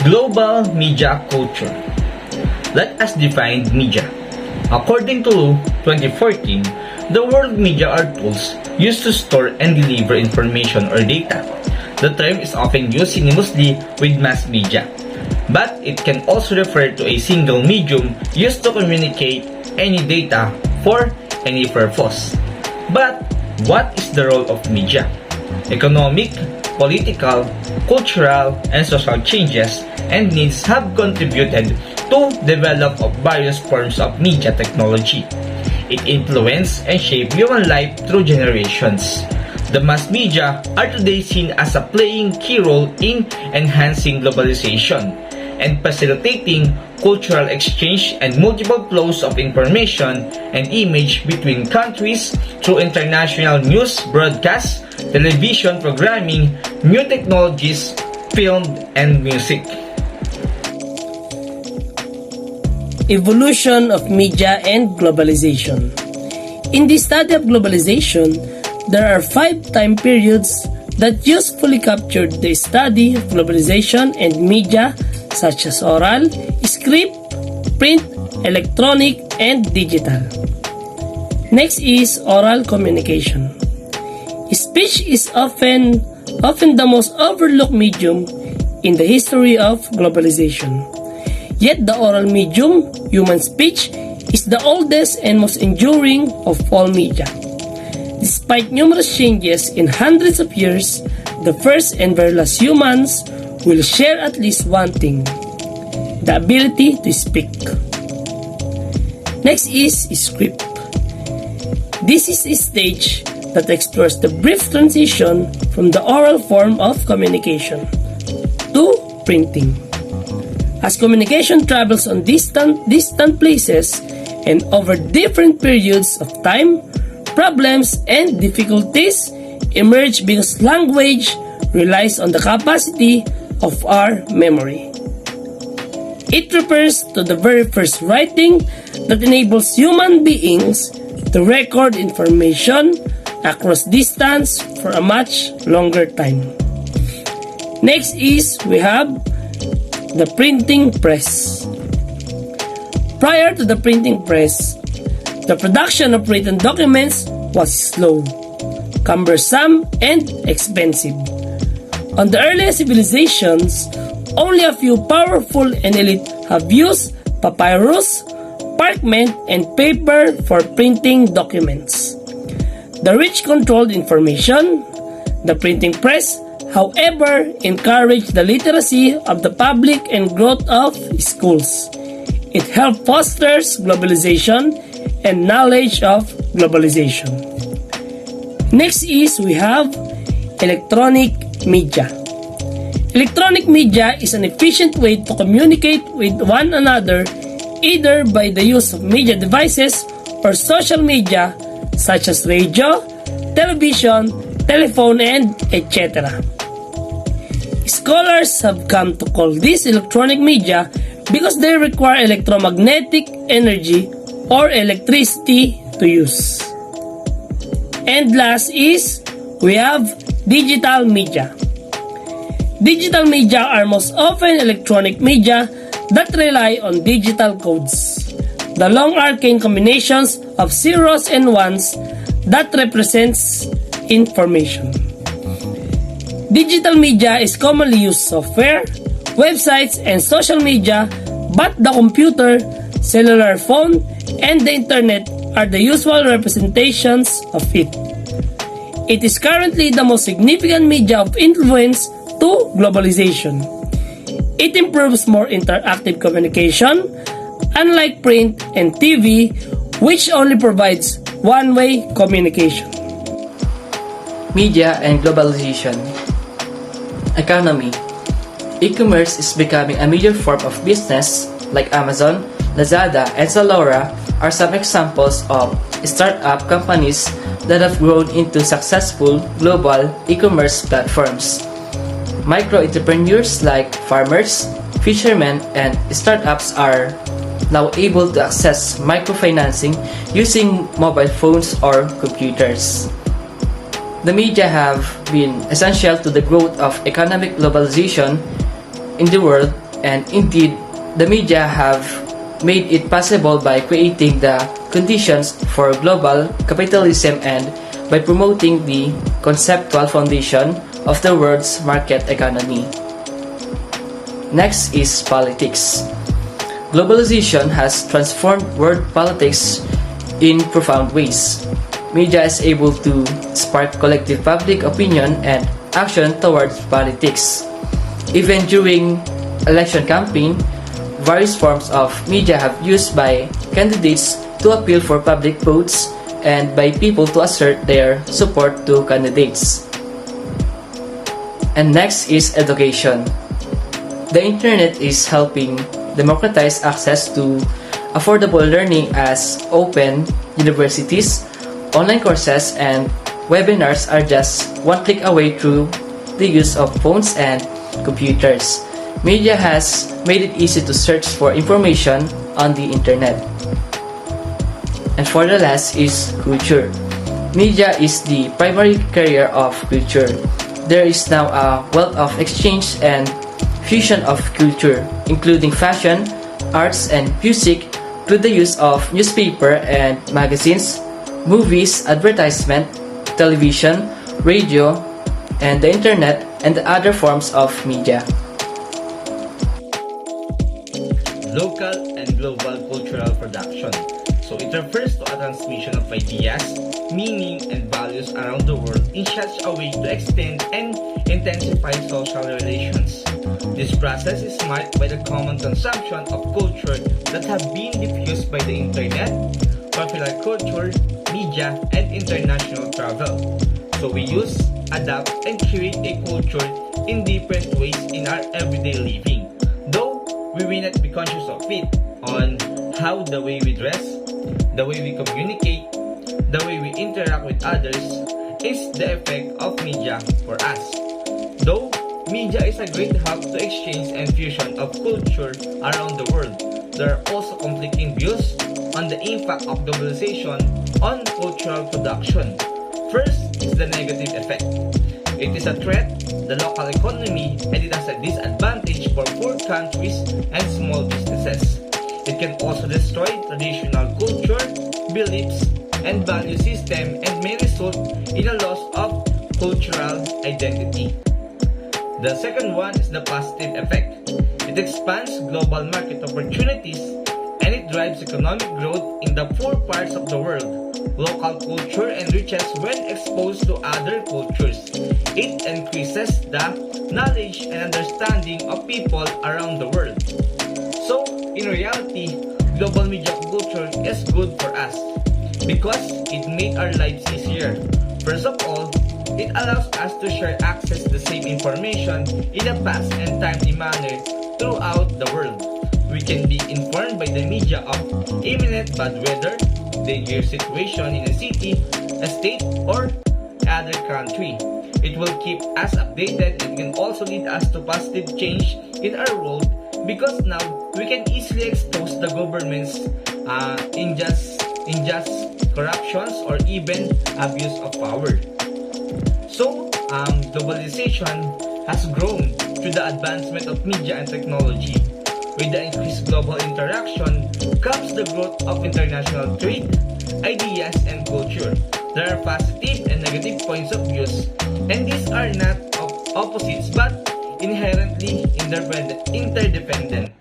Global media culture. Let us define media. According to 2014, the world media are tools used to store and deliver information or data. The term is often used synonymously with mass media, but it can also refer to a single medium used to communicate any data for any purpose. But what is the role of media? Economic, political, cultural, and social changes and needs have contributed to develop of various forms of media technology. It influenced and shaped human life through generations. The mass media are today seen as a playing key role in enhancing globalization and facilitating cultural exchange and multiple flows of information and image between countries through international news broadcasts, television programming, new technologies, film, and music. Evolution of media and globalization. In the study of globalization, there are 5 time periods that usefully captured the study of globalization and media such as oral, script, print, electronic, and digital. Next is oral communication. Speech is often the most overlooked medium in the history of globalization. Yet the oral medium, human speech, is the oldest and most enduring of all media. Despite numerous changes in hundreds of years, the first and very last humans will share at least one thing: the ability to speak. Next is script. This is a stage that explores the brief transition from the oral form of communication to printing. As communication travels on distant places and over different periods of time, problems and difficulties emerge because language relies on the capacity of our memory. It refers to the very first writing that enables human beings to record information across distance for a much longer time. Next is we have the printing press. Prior to the printing press, the production of written documents was slow, cumbersome, and expensive. On the earliest civilizations, only a few powerful and elite have used papyrus, parchment, and paper for printing documents. The rich controlled information. The printing press, however, encouraged the literacy of the public and growth of schools. It helped foster globalization and knowledge of globalization. Next is we have electronic media. Electronic media is an efficient way to communicate with one another either by the use of media devices or social media such as radio, television, telephone, and etc. Scholars have come to call this electronic media because they require electromagnetic energy or electricity to use. And last is we have digital media. Digital media are most often electronic media that rely on digital codes, the long arcane combinations of zeros and ones that represents information. Digital media is commonly used software, websites, and social media, but the computer, cellular phone, and the internet are the usual representations of it. It is currently the most significant media of influence to globalization. It improves more interactive communication, unlike print and TV, which only provides one-way communication. Media and globalization. Economy. E-commerce is becoming a major form of business, like Amazon, Lazada, and Zalora are some examples of startup companies that have grown into successful global e-commerce platforms. Micro-entrepreneurs like farmers, fishermen, and startups are now able to access microfinancing using mobile phones or computers. The media have been essential to the growth of economic globalization in the world And indeed, the media have made it possible by creating the conditions for global capitalism and by promoting the conceptual foundation of the world's market economy. Next is politics. Globalization has transformed world politics in profound ways. Media is able to spark collective public opinion and action towards politics. Even during election campaign, various forms of media have used by candidates to appeal for public votes and by people to assert their support to candidates. And next is education. The internet is helping democratize access to affordable learning as open universities, online courses, and webinars are just one click away through the use of phones and computers. Media has made it easy to search for information on the internet. And for the last is culture. Media is the primary carrier of culture. There is now a wealth of exchange and fusion of culture, including fashion, arts, and music through the use of newspaper and magazines, movies, advertisement, television, radio, and the internet, and the other forms of media. Local and global cultural production. So it refers to a transmission of ideas, meaning, and values around the world in such a way to extend and intensify social relations. This process is marked by the common consumption of culture that have been diffused by the internet, popular culture, media, and international travel. So we use, adapt, and create a culture in different ways in our everyday living. Though we may not be conscious of it on how the way we dress, the way we communicate, the way we interact with others is the effect of media for us. Though media is a great help to exchange and fusion of culture around the world, there are also conflicting views on the impact of globalization on cultural production. First is the negative effect. It is a threat to the local economy and it has a disadvantage for poor countries and small businesses. It can also destroy traditional culture, beliefs, and value system and may result in a loss of cultural identity. The second one is the positive effect. It expands global market opportunities and it drives economic growth in the poor parts of the world. Local culture enriches when exposed to other cultures. It increases the knowledge and understanding of people around the world. So, in reality, global media culture is good for us because it makes our lives easier. First of all, it allows us to share access to the same information in a fast and timely manner throughout the world. We can be informed by the media of imminent bad weather, dangerous situation in a city, a state, or other country. It will keep us updated and can also lead us to positive change in our world because now we can easily expose the government's unjust corruptions or even abuse of power. So, globalization has grown through the advancement of media and technology. With the increased global interaction comes the growth of international trade, ideas, and culture. There are positive and negative points of views, and these are not opposites but inherently interdependent.